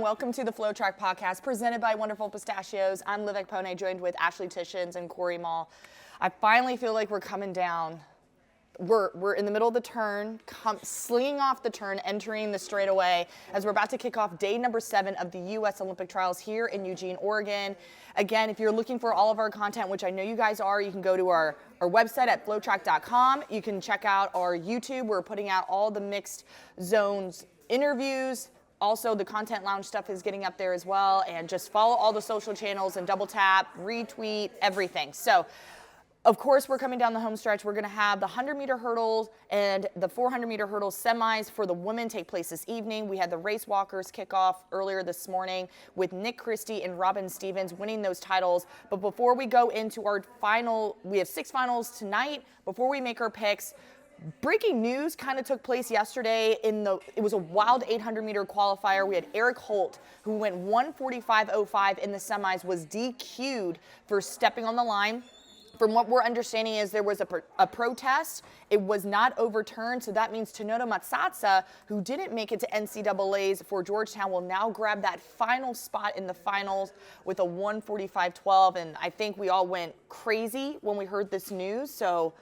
Welcome to the FloTrack podcast presented by Wonderful Pistachios. I'm Olivia Ekpone, joined with Tysiac and Cory Mull. I finally feel like we're coming down. We're in the middle of the turn, slinging off the turn, entering the straightaway as we're about to kick off day number 7 of the U.S. Olympic Trials here in Eugene, Oregon. Again, if you're looking for all of our content, which I know you guys are, you can go to our website at FloTrack.com. You can check out our YouTube. We're putting out all the mixed zones interviews. Also, the Content Lounge stuff is getting up there as well. And just follow all the social channels and double tap, retweet, everything. So, of course, we're coming down the home stretch. We're going to have the 100-meter hurdles and the 400-meter hurdles semis for the women take place this evening. We had the race walkers kick off earlier this morning with Nick Christie and Robin Stevens winning those titles. But before we go into our final, we have 6 finals tonight. Before we make our picks, breaking news kind of took place yesterday it was a wild 800-meter qualifier. We had Eric Holt, who went 1:45.05 in the semis, was DQ'd for stepping on the line. From what we're understanding is there was a protest. It was not overturned, so that means Tanoda Matsatsa, who didn't make it to NCAAs for Georgetown, will now grab that final spot in the finals with a 1:45.12. And I think we all went crazy when we heard this news. So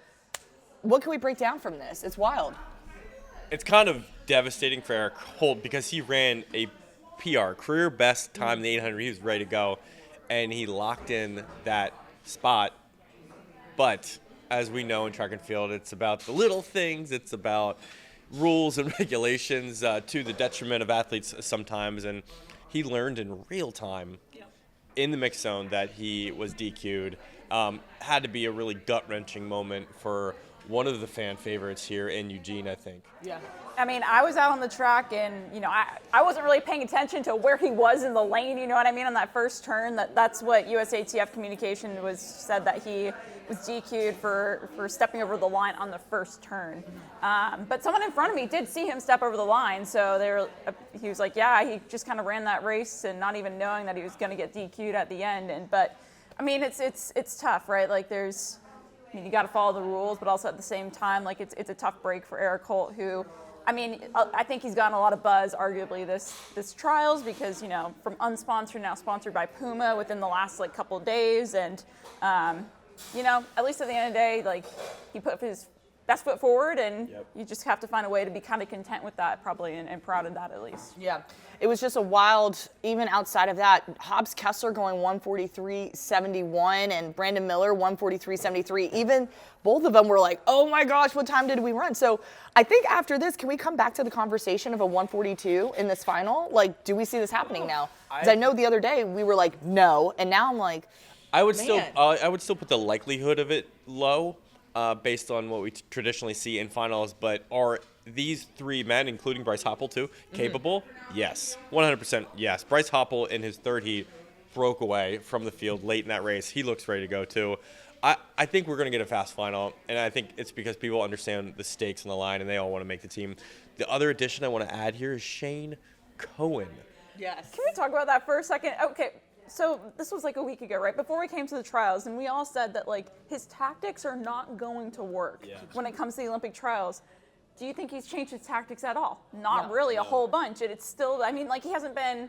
what can we break down from this? It's wild. It's kind of devastating for Eric Holt because he ran a PR, career best time in the 800. He was ready to go, and he locked in that spot. But as we know in track and field, it's about the little things. It's about rules and regulations to the detriment of athletes sometimes. And he learned in real time in the mixed zone that he was DQ'd. Had to be a really gut-wrenching moment for one of the fan favorites here in Eugene, I think. Yeah. I mean, I was out on the track and, I wasn't really paying attention to where he was in the lane, you know what I mean, on that first turn. That's what USATF communication said that he was DQ'd for stepping over the line on the first turn. But someone in front of me did see him step over the line, so he was like, yeah, he just kind of ran that race and not even knowing that he was going to get DQ'd at the end. But I mean, it's tough, right? Like you got to follow the rules, but also at the same time, like it's a tough break for Eric Holt, who, I mean, I think he's gotten a lot of buzz, arguably, this trials because, from unsponsored, now sponsored by Puma within the last, couple of days. And, at least at the end of the day, he put his best foot forward, and you just have to find a way to be kind of content with that, probably, and proud of that at least. Yeah. It was just a wild, even outside of that, Hobbs Kessler going 1:43.71 and Brandon Miller 1:43.73. Even both of them were like, oh my gosh, what time did we run? So I think after this, can we come back to the conversation of a 1:42 in this final? do we see this happening now? Because I know the other day we were like, no, and now I'm like, I would still put the likelihood of it low. Based on what we traditionally see in finals, but are these 3 men, including Bryce Hoppel too, capable? Yes, 100% yes. Bryce Hoppel in his third heat broke away from the field late in that race. He looks ready to go too. I think we're going to get a fast final, and I think it's because people understand the stakes on the line and they all want to make the team. The other addition I want to add here is Shane Cohen. Yes. Can we talk about that for a second? Okay. So this was a week ago, right? Before we came to the trials, and we all said that his tactics are not going to work when it comes to the Olympic trials. Do you think he's changed his tactics at all? Not really, a whole bunch. And it's still, I mean, he hasn't been,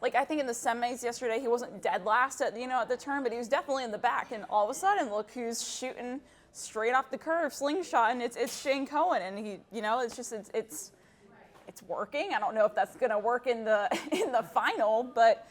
I think in the semis yesterday, he wasn't dead last at the turn, but he was definitely in the back. And all of a sudden, look who's shooting straight off the curve, slingshot, and it's Shane Cohen. And he, it's working. I don't know if that's going to work in the final, but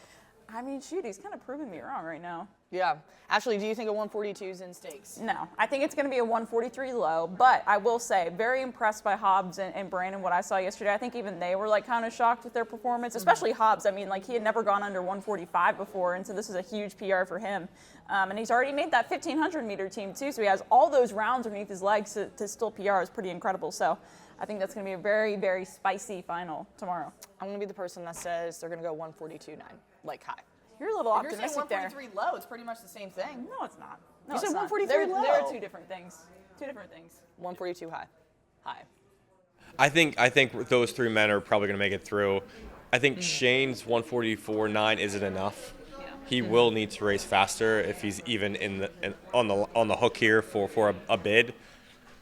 I mean, shoot, he's kind of proving me wrong right now. Yeah. Ashley, do you think a 1:42 is in stakes? No. I think it's going to be a 1:43 low, but I will say, very impressed by Hobbs and Brandon, what I saw yesterday. I think even they were, kind of shocked with their performance, especially Hobbs. I mean, he had never gone under 1:45 before, and so this is a huge PR for him. And he's already made that 1,500-meter team, too, so he has all those rounds underneath his legs to still PR is pretty incredible. So I think that's going to be a very, very spicy final tomorrow. I'm going to be the person that says they're going to go 1:42.9, high. You're a little optimistic there. If you're saying 1:43 low, it's pretty much the same thing. No, it's not. No, you said 1:43 low. They're 2 different things. 2 different things. 1:42 high. I think those 3 men are probably going to make it through. I think Shane's 1:44.9 isn't enough. Yeah. He will need to race faster if he's even on the hook here for a bid.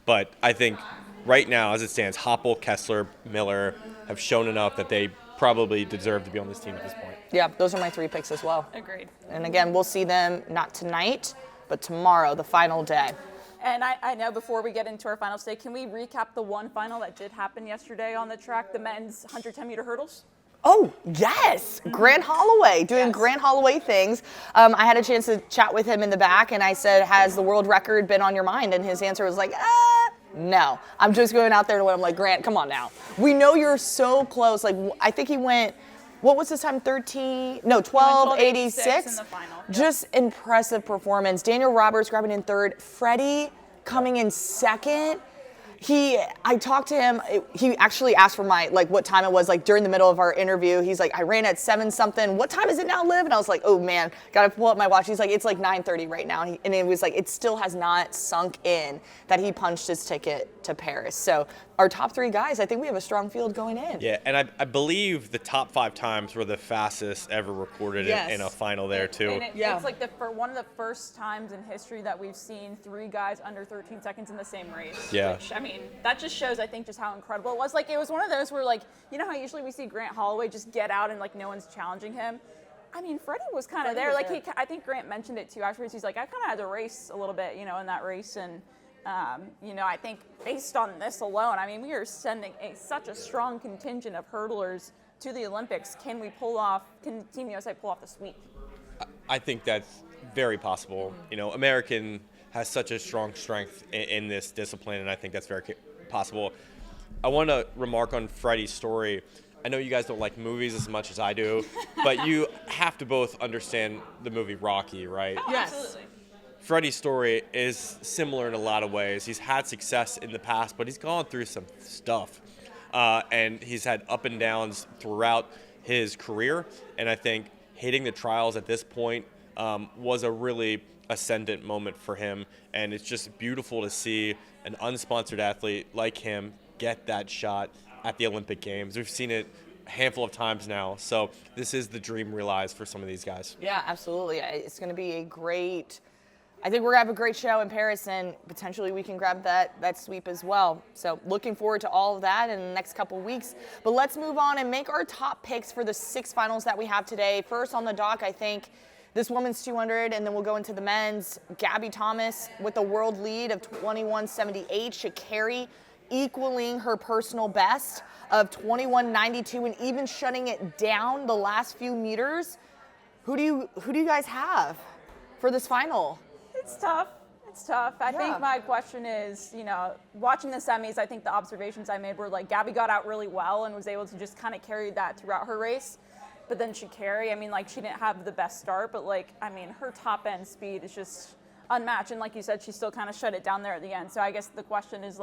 But I think right now, as it stands, Hoppel, Kessler, Miller have shown enough that they probably deserve to be on this team at this point. Yeah, those are my 3 picks as well. Agreed. And again, we'll see them not tonight, but tomorrow, the final day. And I know before we get into our final day, can we recap the one final that did happen yesterday on the track, the men's 110-meter hurdles? Oh, yes. Grant Holloway doing Yes. Grant Holloway things. I had a chance to chat with him in the back, and I said, has the world record been on your mind? And his answer was like, no. I'm just going out there to win. I'm like, Grant, come on now. We know you're so close. Like, I think he went, what was his time? 12:86 in the final. Yep. Just impressive performance. Daniel Roberts grabbing in 3rd. Freddie coming in 2nd. I talked to him, he actually asked for what time it was, during the middle of our interview. He's like, I ran at 7 something. What time is it now, Liv? And I was like, oh man, gotta pull up my watch. He's like, it's like 9:30 right now. And it was like, it still has not sunk in that he punched his ticket to Paris. So our top 3 guys, I think we have a strong field going in. Yeah, and I believe the top 5 times were the fastest ever recorded Yes. in a final there too. And it's like one of the first times in history that we've seen 3 guys under 13 seconds in the same race. Yeah. Which, I mean, that just shows, I think, just how incredible it was. Like, it was one of those where, you know how usually we see Grant Holloway just get out and, no one's challenging him? I mean, Freddie was kind of there. I think Grant mentioned it, too, afterwards. He's like, I kind of had to race a little bit, in that race. And, I think based on this alone, I mean, we are sending such a strong contingent of hurdlers to the Olympics. Can Team USA pull off the sweep? I think that's very possible. American has such a strong strength in this discipline, and I think that's very possible. I want to remark on Freddie's story. I know you guys don't like movies as much as I do, but you have to both understand the movie Rocky, right? Oh, Yes. absolutely. Freddie's story is similar in a lot of ways. He's had success in the past, but he's gone through some stuff. And he's had up and downs throughout his career. And I think hitting the trials at this point was a really ascendant moment for him. And it's just beautiful to see an unsponsored athlete like him get that shot at the Olympic Games. We've seen it a handful of times now. So this is the dream realized for some of these guys. Yeah, absolutely. It's going to be I think we're going to have a great show in Paris, and potentially we can grab that sweep as well. So looking forward to all of that in the next couple weeks. But let's move on and make our top picks for the 6 finals that we have today. First on the dock, I think this women's 200, and then we'll go into the men's. Gabby Thomas with the world lead of 21:78. Sha'Carri equaling her personal best of 21:92 and even shutting it down the last few meters. Who do you guys have for this final? It's tough. I think my question is, watching the semis, I think the observations I made were Gabby got out really well and was able to just kind of carry that throughout her race. But then Sha'Carri, I mean, she didn't have the best start, but her top end speed is just unmatched. And like you said, she still kind of shut it down there at the end. So I guess the question is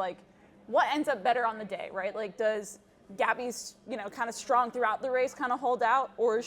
what ends up better on the day, right? Does Gabby's, kind of strong throughout the race kind of hold out, or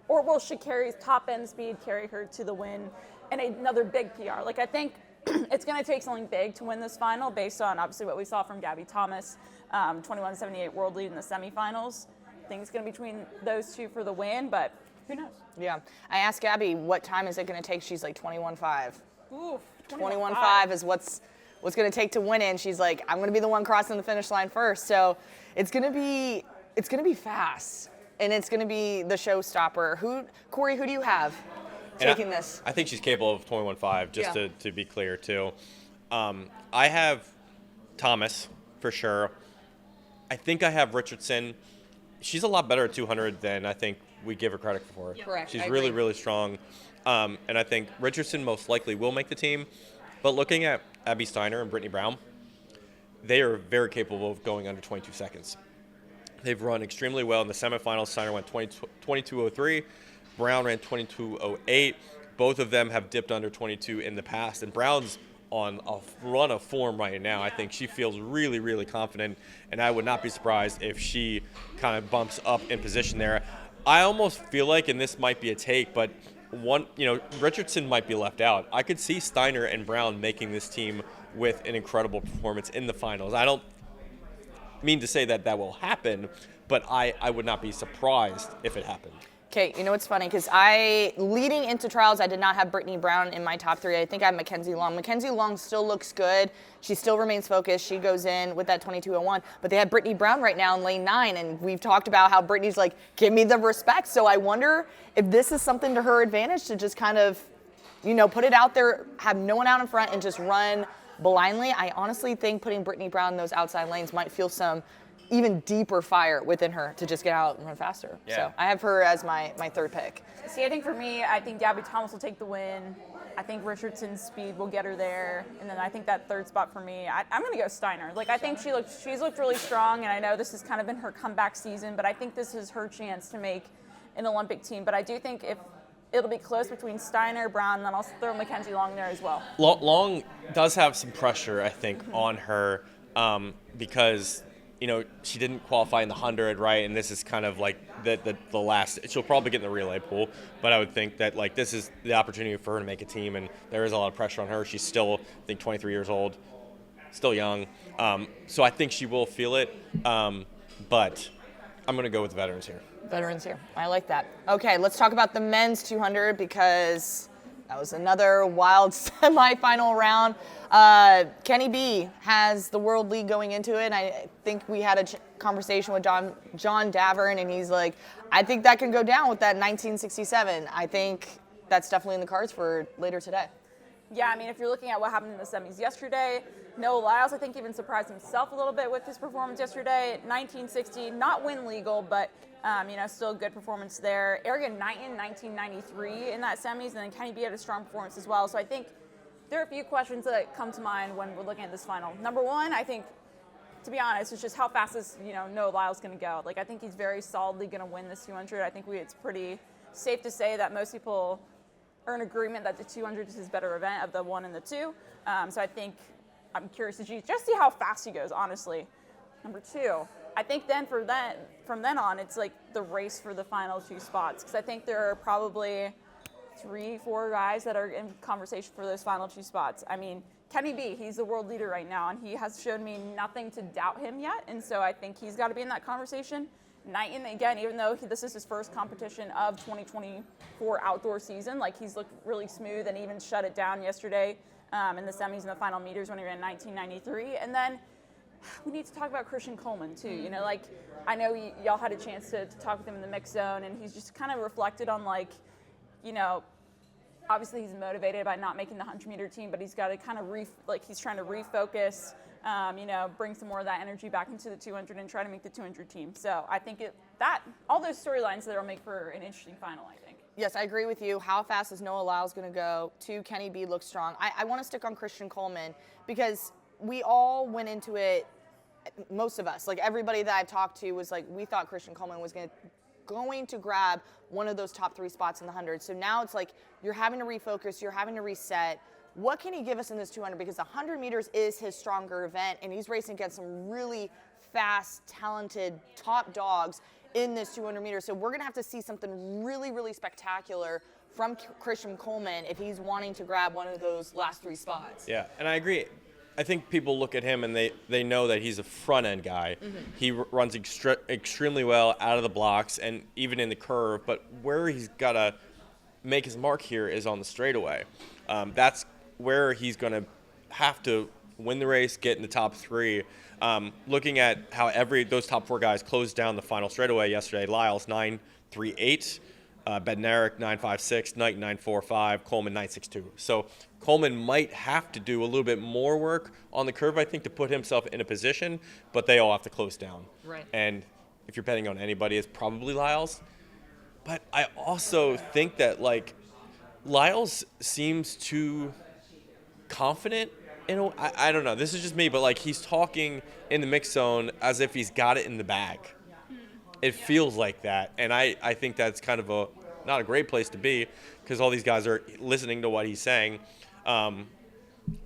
or will Sha'Carri's top end speed carry her to the win and another big PR? I think it's going to take something big to win this final based on obviously what we saw from Gabby Thomas, 21:78 world lead in the semifinals. I think it's going to be between those 2 for the win, but who knows? Yeah. I asked Gabby, what time is it going to take? She's like 21:05. Ooh, 21:05 is what's going to take to win it. And she's like, I'm going to be the one crossing the finish line first. So it's going to be fast, and it's going to be the showstopper. Cory, who do you have taking this? I think she's capable of 21:05, just to be clear, too. I have Thomas, for sure. I think I have Richardson. She's a lot better at 200 than I think we give her credit for. Correct. She's I really, agree. really strong. And I think Richardson most likely will make the team. But looking at Abby Steiner and Brittany Brown, they are very capable of going under 22 seconds. They've run extremely well in the semifinals. Steiner went 22:03. Brown ran 22:08. Both of them have dipped under 22 in the past. And Brown's on a run of form right now. I think she feels really, really confident, and I would not be surprised if she kind of bumps up in position there. I almost feel like, and this might be a take, but Richardson might be left out. I could see Steiner and Brown making this team with an incredible performance in the finals. I don't mean to say that will happen, but I would not be surprised if it happened. Okay, you know what's funny? Because leading into trials, I did not have Brittany Brown in my top 3. I think I have Mackenzie Long. Mackenzie Long still looks good. She still remains focused. She goes in with that 22:01. But they have Brittany Brown right now in lane 9, and we've talked about how Brittany's like, give me the respect. So I wonder if this is something to her advantage to just kind of, put it out there, have no one out in front, and just run blindly. I honestly think putting Brittany Brown in those outside lanes might feel some even deeper fire within her to just get out and run faster. Yeah. So I have her as my third pick. See, I think for me, I think Gabby Thomas will take the win. I think Richardson's speed will get her there. And then I think that third spot for me, I'm going to go Steiner. Like, I think she's looked really strong, and I know this has kind of been her comeback season, but I think this is her chance to make an Olympic team. But I do think if it'll be close between Steiner, Brown, and then I'll throw Mackenzie Long there as well. Long does have some pressure, I think, on her because she didn't qualify in the 100, right? And this is kind of like the last. She'll probably get in the relay pool, but I would think that like this is the opportunity for her to make a team, and there is a lot of pressure on her. She's still, I think, 23 years old, still young. So I think she will feel it, but I'm going to go with the veterans here. Veterans here. I like that. Okay, let's talk about the men's 200 because that was another wild semifinal round. Kenny B has the World League going into it. And I think we had a conversation with John Davern, and he's like, I think that can go down with that 1967. I think that's definitely in the cards for later today. Yeah, I mean, if you're looking at what happened in the semis yesterday, Noah Lyles, I think, even surprised himself a little bit with his performance yesterday. 1960, not win legal, but still a good performance there. Arian Knighton, 1993 in that semis, and then Kenny B had a strong performance as well. So I think there are a few questions that come to mind when we're looking at this final. Number one, I think, to be honest, it's just how fast is Noah Lyles going to go. Like, I think he's very solidly going to win this 200. I think it's pretty safe to say that most people are in agreement that the 200 is his better event of the 1 and the 2. So I think I'm curious to just see how fast he goes, honestly. Number 2, I think then from then on, it's like the race for the final 2 spots, because I think there are probably 3-4 guys that are in conversation for those final 2 spots. I mean, Kenny B, he's the world leader right now, and he has shown me nothing to doubt him yet, and so I think he's got to be in that conversation. Knighton, again, even though this is his first competition of 2024 outdoor season, like, he's looked really smooth and even shut it down yesterday in the semis and the final meters when he ran 1993. And then we need to talk about Christian Coleman too. I know y'all had a chance to talk with him in the mix zone, and he's just kind of reflected on obviously he's motivated by not making the 100-meter team, but he's got to kind of he's trying to refocus, bring some more of that energy back into the 200 and try to make the 200 team. So I think all those storylines there will make for an interesting final, I think. Yes, I agree with you. How fast is Noah Lyles going to go? 2, Kenny B looks strong. I want to stick on Christian Coleman because we all went into it, most of us, like everybody that I've talked to was like, we thought Christian Coleman was going to grab one of those top 3 spots in the 100. So now it's like you're having to refocus, you're having to reset. What can he give us in this 200? Because the 100 meters is his stronger event, and he's racing against some really fast, talented top dogs in this 200 meters. So we're going to have to see something really, really spectacular from Christian Coleman if he's wanting to grab one of those last 3 spots. Yeah, and I agree. I think people look at him and they know that he's a front-end guy. Mm-hmm. He runs extremely well out of the blocks and even in the curve, but where he's got to make his mark here is on the straightaway. That's where he's going to have to win the race, get in the top 3. Looking at how those top 4 guys closed down the final straightaway yesterday, Lyles 9.38, Bednarik 9.56, Knight 9.45, Coleman 9.62. So Coleman might have to do a little bit more work on the curve, I think, to put himself in a position, but they all have to close down. Right. And if you're betting on anybody, it's probably Lyles. But I also think that, Lyles seems too confident. I don't know. This is just me, but, he's talking in the mix zone as if he's got it in the bag. It feels like that, and I think that's kind of not a great place to be because all these guys are listening to what he's saying. I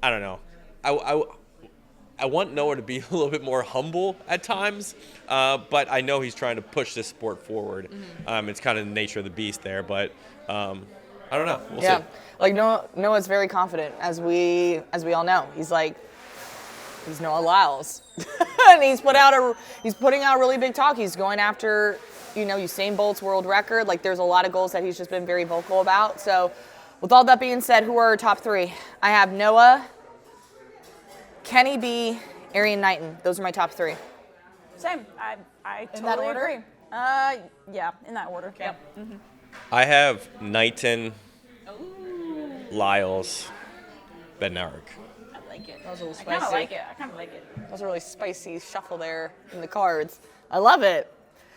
don't know. I want Noah to be a little bit more humble at times, but I know he's trying to push this sport forward. Mm-hmm. It's kind of the nature of the beast there, but I don't know. We'll see. Noah's very confident, as we all know. He's Noah Lyles, and he's putting out a really big talk. He's going after Usain Bolt's world record. Like, there's a lot of goals that he's just been very vocal about. So with all that being said, who are our top three? I have Noah, Kenny B, Arian Knighton. Those are my top three. Same. I In that totally order? agree. Yeah, in that order. Okay. Yep. Mm-hmm. I have Knighton, Lyles, Bednarik. I like it. That was a little I kind of spicy. like it. I kind of like it. That was a really spicy shuffle there in the cards. I love it.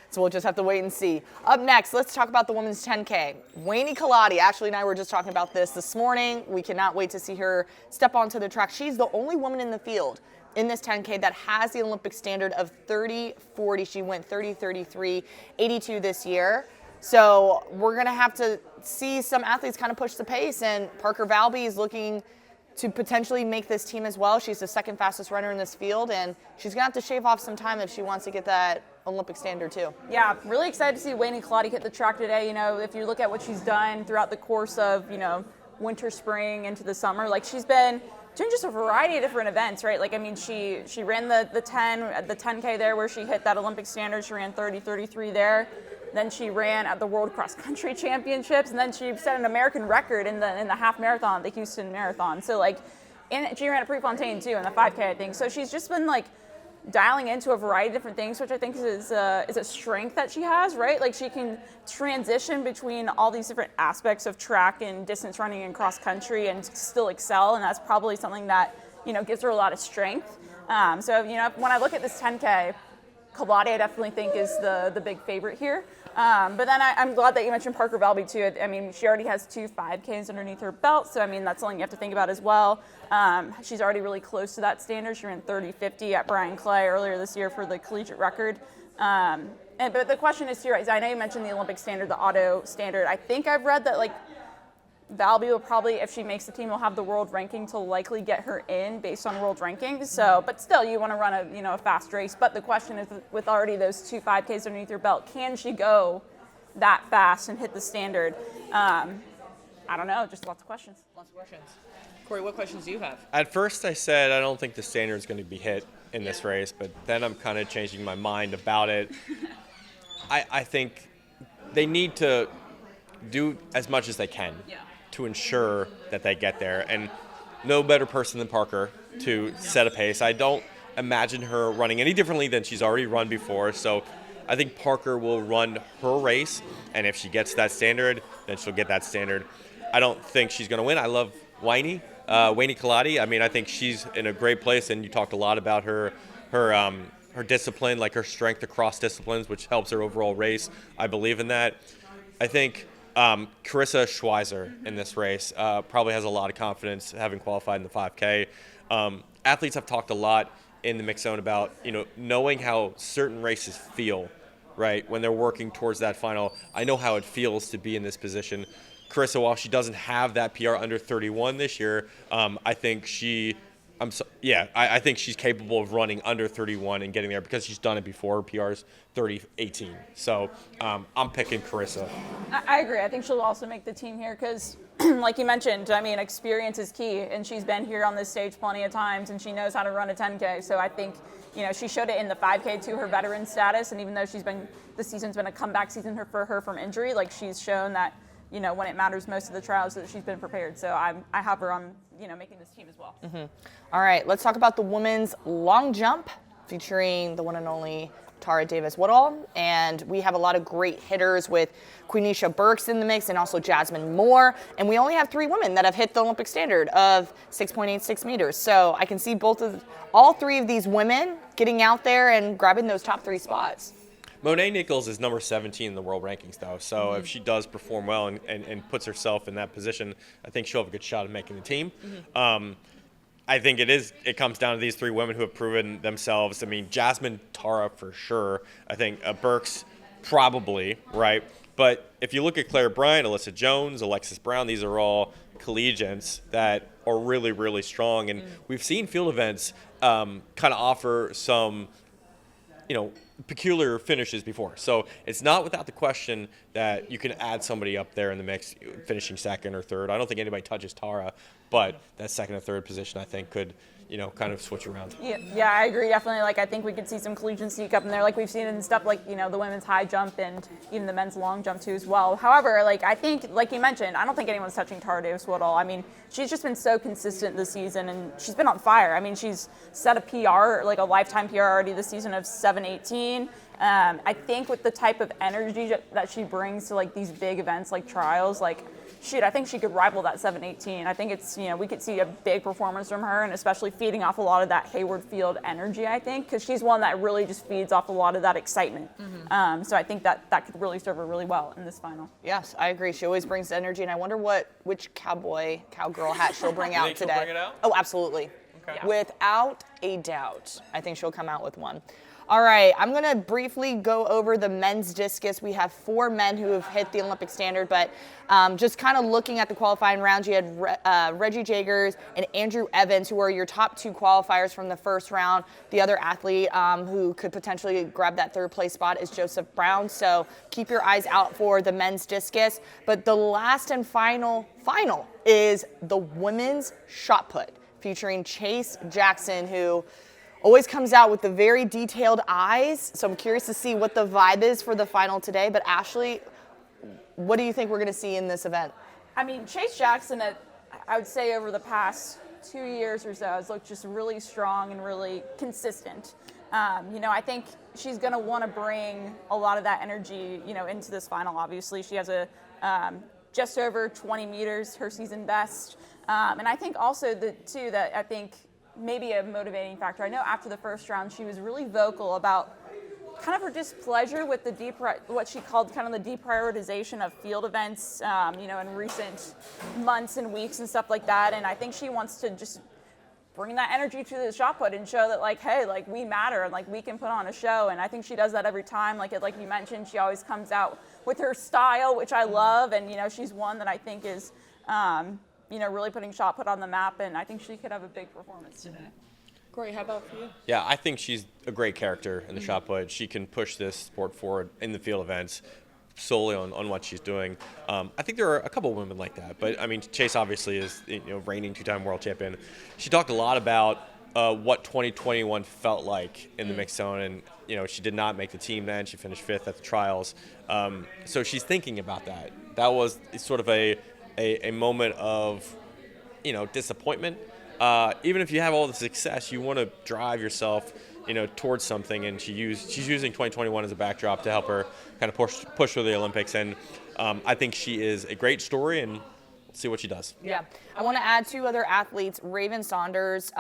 So we'll just have to wait and see. Up next, let's talk about the women's 10K. Wayne Kaladi, Ashley and I were just talking about this morning. We cannot wait to see her step onto the track. She's the only woman in the field in this 10K that has the Olympic standard of 30-40. She went 30-33, 82 this year. So we're going to have to see some athletes kind of push the pace, and Parker Valby is looking to potentially make this team as well. She's the second fastest runner in this field, and she's going to have to shave off some time if she wants to get that Olympic standard too. Yeah, really excited to see Wayne Kaladi hit the track today. If you look at what she's done throughout the course of, winter, spring, into the summer, like she's been doing just a variety of different events, right? Like, I mean, she ran the 10K there where she hit that Olympic standard. She ran 30-33 there. Then she ran at the World Cross Country Championships, and then she set an American record in the half marathon, the Houston Marathon. So and she ran at Prefontaine too in the 5K, I think. So she's just been dialing into a variety of different things, which I think is a strength that she has, right? Like, she can transition between all these different aspects of track and distance running and cross country and still excel, and that's probably something that gives her a lot of strength. So when I look at this 10K, Kaladi I definitely think is the big favorite here. But then I'm glad that you mentioned Parker Valby too. I mean, she already has 2 5Ks underneath her belt, so I mean that's something you have to think about as well. She's already really close to that standard. She ran 30-50 at Brian Clay earlier this year for the collegiate record. But the question is too, right? I know you mentioned the Olympic standard, the auto standard. I think I've read that Valby will probably, if she makes the team, will have the world ranking to likely get her in based on world rankings. So, but still, you want to run a fast race. But the question is, with already those 2 5Ks underneath her belt, can she go that fast and hit the standard? I don't know. Just lots of questions. Lots of questions. Corey, what questions do you have? At first I said I don't think the standard is going to be hit in this race, but then I'm kind of changing my mind about it. I think they need to do as much as they can to ensure that they get there. And no better person than Parker to set a pace. I don't imagine her running any differently than she's already run before. So I think Parker will run her race, and if she gets that standard, then she'll get that standard. I don't think she's going to win. I love Wayne Kaladi. I mean, I think she's in a great place, and you talked a lot about her discipline, like her strength across disciplines, which helps her overall race. I believe in that. I think Carissa Schweizer in this race probably has a lot of confidence having qualified in the 5K. Athletes have talked a lot in the mix zone about knowing how certain races feel, right, when they're working towards that final. I know how it feels to be in this position. Carissa, while she doesn't have that PR under 31 this year, I think I think she's capable of running under 31 and getting there because she's done it before. Her PR's 30-18. So I'm picking Carissa. I agree. I think she'll also make the team here because, like you mentioned, I mean, experience is key, and she's been here on this stage plenty of times, and she knows how to run a 10K. So I think, she showed it in the 5K to her veteran status, and even though this season's been a comeback season for her from injury, she's shown that, when it matters most of the trials, that she's been prepared. So I have her on, making this team as well. Mm-hmm. All right, let's talk about the women's long jump featuring the one and only Tara Davis-Woodall. And we have a lot of great hitters with Quenisha Burks in the mix and also Jasmine Moore. And we only have 3 women that have hit the Olympic standard of 6.86 meters. So I can see all 3 of these women getting out there and grabbing those top 3 spots. Monet Nichols is number 17 in the world rankings, though. So if she does perform well and puts herself in that position, I think she'll have a good shot at making the team. I think it comes down to these 3 women who have proven themselves. I mean, Jasmine, Tara for sure. I think Burks probably, right? But if you look at Claire Bryant, Alyssa Jones, Alexis Brown, these are all collegians that are really, really strong. And we've seen field events kind of offer some, peculiar finishes before. So it's not without the question that you can add somebody up there in the mix, finishing second or third. I don't think anybody touches Tara. but that second or third position, I think, could, kind of switch around. Yeah, I agree, definitely. Like, I think we could see some collegian sneak up in there, like we've seen in stuff like, the women's high jump and even the men's long jump too as well. However, like, I think, like you mentioned, I don't think anyone's touching Tara Davis-Woodall. I mean, she's just been so consistent this season, and she's been on fire. I mean, she's set a PR, like a lifetime PR already this season of 7:18. I think with the type of energy that she brings to like these big events like trials, like, shoot, I think she could rival that 7:18. I think it's, we could see a big performance from her, and especially feeding off a lot of that Hayward Field energy, I think, because she's one that really just feeds off a lot of that excitement. So I think that could really serve her really well in this final. Yes, I agree. She always brings energy, and I wonder which cowgirl hat she'll bring out today. She'll bring it out? Oh, absolutely. Okay. Yeah. Without a doubt. I think she'll come out with one. All right, I'm going to briefly go over the men's discus. We have 4 men who have hit the Olympic standard, but just kind of looking at the qualifying rounds, you had Reggie Jagers and Andrew Evans, who are your top 2 qualifiers from the first round. The other athlete who could potentially grab that 3rd place spot is Joseph Brown, so keep your eyes out for the men's discus. But the last and final is the women's shot put, featuring Chase Jackson, who always comes out with the very detailed eyes. So I'm curious to see what the vibe is for the final today. But Ashley, what do you think we're going to see in this event? I mean, Chase Jackson, I would say over the past 2 years or so, has looked just really strong and really consistent. I think she's going to want to bring a lot of that energy, into this final. Obviously, she has a just over 20 meters, her season best. And I think also that I think maybe a motivating factor. I know after the first round, she was really vocal about kind of her displeasure with what she called kind of the deprioritization of field events, in recent months and weeks and stuff like that. And I think she wants to just bring that energy to the shot put and show that, like, hey, like, we matter and like we can put on a show. And I think she does that every time. Like you mentioned, she always comes out with her style, which I love. And she's one that I think is really putting shot put on the map, and I think she could have a big performance today. Corey, how about for you? Yeah, I think she's a great character in the shot put. She can push this sport forward in the field events solely on what she's doing. I think there are a couple women like that, but I mean, Chase obviously is reigning 2-time world champion. She talked a lot about what 2021 felt like in the mixed zone, and she did not make the team then. She finished 5th at the trials, so she's thinking about that. That was sort of a moment of disappointment. Even if you have all the success, you want to drive yourself towards something, and she's using 2021 as a backdrop to help her kind of push through the Olympics. And I think she is a great story, and we'll see what she does. Yeah. I want to add 2 other athletes. Raven Saunders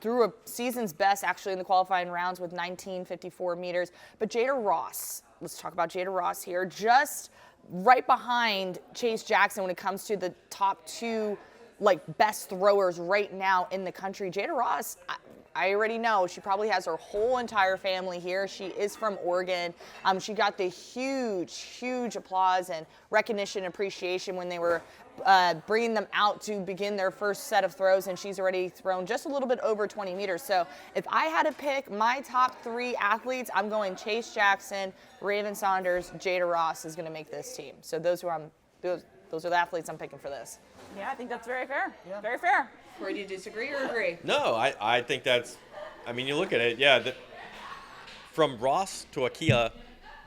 threw a season's best actually in the qualifying rounds with 19.54 meters. But Jada Ross, let's talk about Jada Ross here, just right behind Chase Jackson when it comes to the top 2 best throwers right now in the country. Jada Ross, I already know she probably has her whole entire family here. She is from Oregon. She got the huge applause and recognition and appreciation when they were bringing them out to begin their first set of throws, and she's already thrown just a little bit over 20 meters. So if I had to pick my top 3 athletes, I'm going Chase Jackson, Raven Saunders, Jada Ross is going to make this team. So those are the athletes I'm picking for this. Yeah, I think that's very fair. Yeah. Very fair. Corey, do you disagree or agree? No, I think that's, you look at it, from Ross to Akia,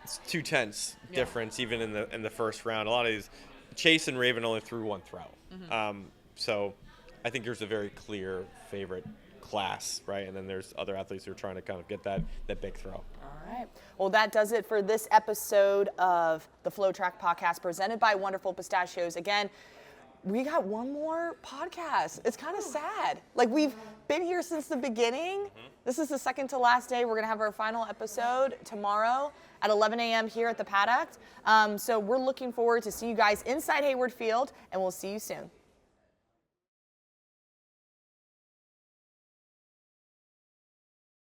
it's 2/10 difference even in the first round. A lot of these, Chase and Raven only threw 1 throw. So I think there's a very clear favorite class, right? And then there's other athletes who are trying to kind of get that big throw. All right. Well, that does it for this episode of the FloTrack podcast presented by Wonderful Pistachios. Again, we got one more podcast. It's kind of sad. Like, we've been here since the beginning. This is the second to last day. We're going to have our final episode tomorrow at 11 a.m. here at the paddock. So we're looking forward to see you guys inside Hayward Field, and we'll see you soon.